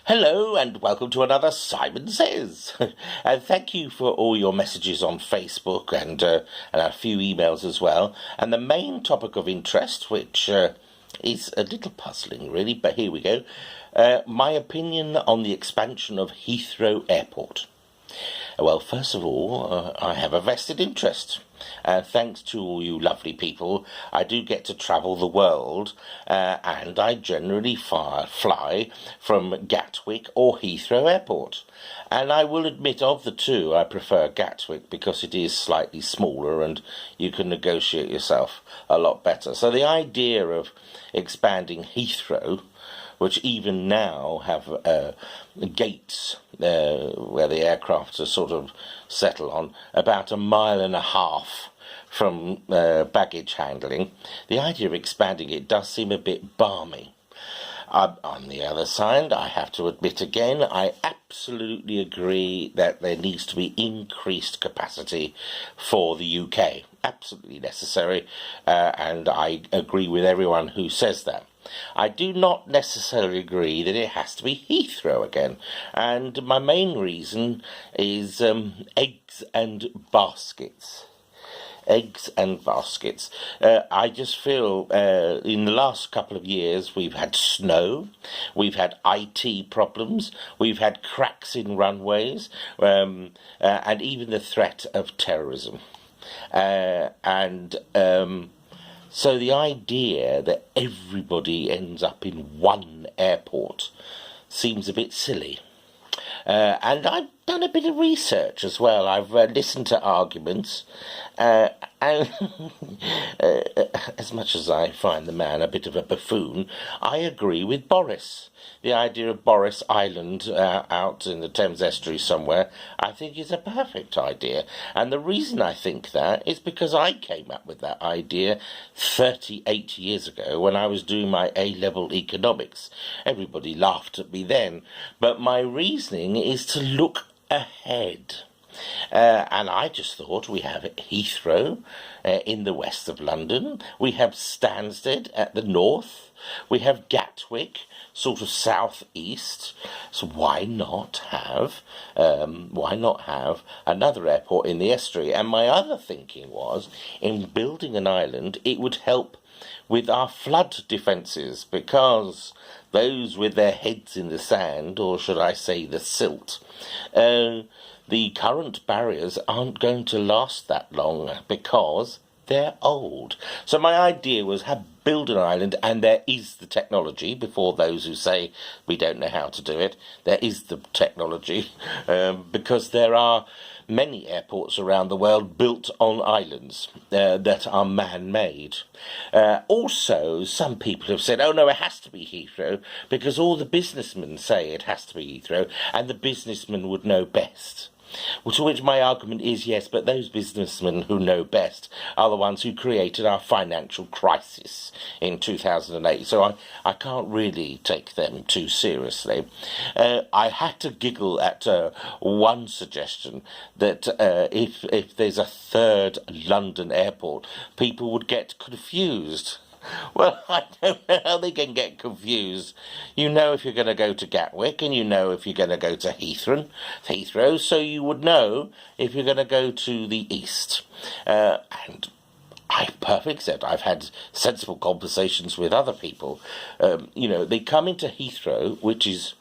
Hello and welcome to another Simon Says. And thank you for all your messages on Facebook and a few emails as well. And the main topic of interest, which is a little puzzling really, but here we go. My opinion on the expansion of Heathrow Airport. Well, first of all, I have a vested interest. Thanks to all you lovely people, I do get to travel the world, and I generally fly from Gatwick or Heathrow Airport. And I will admit, of the two, I prefer Gatwick because it is slightly smaller and you can negotiate yourself a lot better. So the idea of expanding Heathrow, which even now have gates where the aircraft are sort of settle on, about 1.5 miles from baggage handling, the idea of expanding it does seem a bit balmy. On the other side, I have to admit again, I absolutely agree that there needs to be increased capacity for the UK. Absolutely necessary, and I agree with everyone who says that. I do not necessarily agree that it has to be Heathrow again, and my main reason is eggs and baskets. Eggs and baskets. I just feel in the last couple of years we've had snow, we've had IT problems, we've had cracks in runways, and even the threat of terrorism. So the idea that everybody ends up in one airport seems a bit silly. And I've done a bit of research as well. I've listened to arguments, and as much as I find the man a bit of a buffoon, I agree with Boris. The idea of Boris Island out in the Thames Estuary somewhere, I think is a perfect idea. And the reason I think that is because I came up with that idea 38 years ago when I was doing my A-level economics. Everybody laughed at me then, but my reasoning is to look ahead. And I just thought we have Heathrow in the west of London, we have Stansted at the north, we have Gatwick sort of southeast. So why not have another airport in the estuary? And my other thinking was, in building an island, it would help with our flood defences, because those with their heads in the sand, or should I say the silt, the current barriers aren't going to last that long because they're old. So my idea was build an island, and there is the technology, before those who say we don't know how to do it, there is the technology, because there are many airports around the world built on islands that are man-made. Also, some people have said, oh no, it has to be Heathrow, because all the businessmen say it has to be Heathrow, and the businessmen would know best. To which my argument is, yes, but those businessmen who know best are the ones who created our financial crisis in 2008, so I can't really take them too seriously. I had to giggle at one suggestion that if there's a third London airport, people would get confused. Well, I don't know how they can get confused. You know if you're going to go to Gatwick, and you know if you're going to go to Heathrow, so you would know if you're going to go to the east. And I perfectly accept. I've had sensible conversations with other people. They come into Heathrow, which is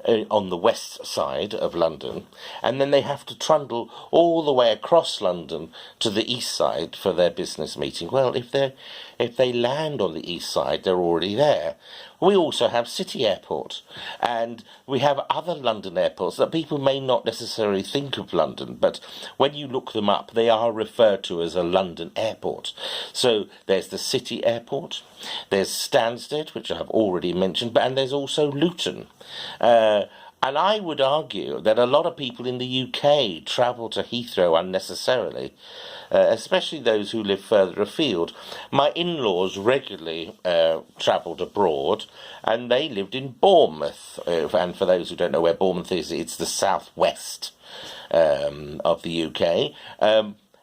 on the west side of London, and then they have to trundle all the way across London to the east side for their business meeting. Well, if they land on the east side, they're already there. We also have City Airport, and we have other London airports that people may not necessarily think of London, but when you look them up, they are referred to as a London airport. So there's the City Airport, there's Stansted, which I've already mentioned, and there's also Luton. And I would argue that a lot of people in the UK travel to Heathrow unnecessarily, especially those who live further afield. My in-laws regularly travelled abroad, and they lived in Bournemouth. And for those who don't know where Bournemouth is, it's the southwest of the UK.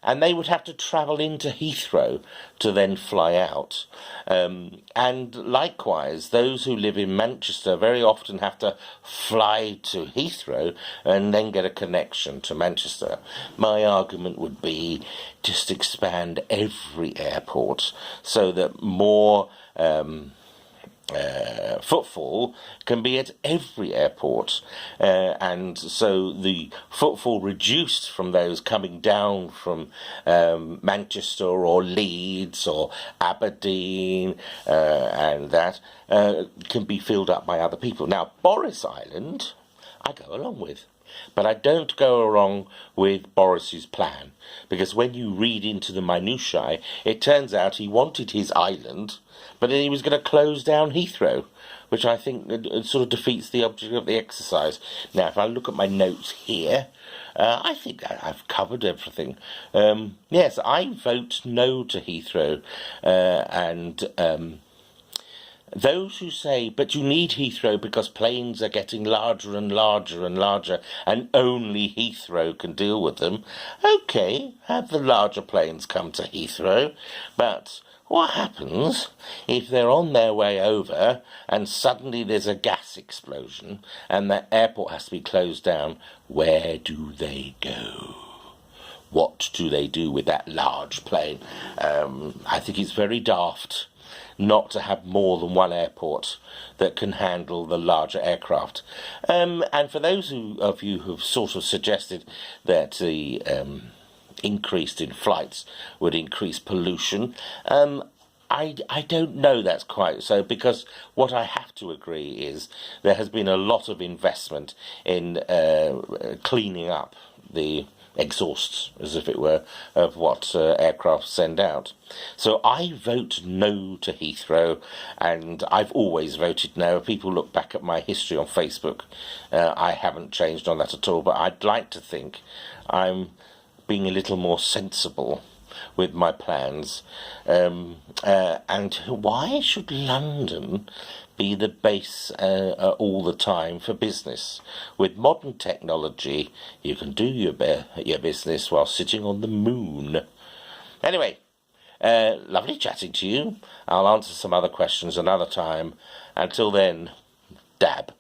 and they would have to travel into Heathrow to then fly out. And likewise, those who live in Manchester very often have to fly to Heathrow and then get a connection to Manchester. My argument would be just expand every airport so that more footfall can be at every airport, and so the footfall reduced from those coming down from Manchester or Leeds or Aberdeen and that can be filled up by other people. Now, Boris Island I go along with. But I don't go along with Boris's plan, because when you read into the minutiae, it turns out he wanted his island, but then he was going to close down Heathrow, which I think it sort of defeats the object of the exercise. Now, if I look at my notes here, I think I've covered everything. Yes, I vote no to Heathrow, and those who say, but you need Heathrow because planes are getting larger and larger and larger and only Heathrow can deal with them. Okay, have the larger planes come to Heathrow, but what happens if they're on their way over and suddenly there's a gas explosion and the airport has to be closed down? Where do they go? What do they do with that large plane? I think it's very daft not to have more than one airport that can handle the larger aircraft. And for those of you who've sort of suggested that the increase in flights would increase pollution, I don't know that's quite so, because what I have to agree is there has been a lot of investment in cleaning up the exhausts, as if it were, of what aircraft send out. So I vote no to Heathrow, and I've always voted no. If people look back at my history on Facebook, I haven't changed on that at all, but I'd like to think I'm being a little more sensible with my plans. And why should London be the base all the time for business? With modern technology, you can do your business while sitting on the moon. Anyway, lovely chatting to you. I'll answer some other questions another time. Until then, dab.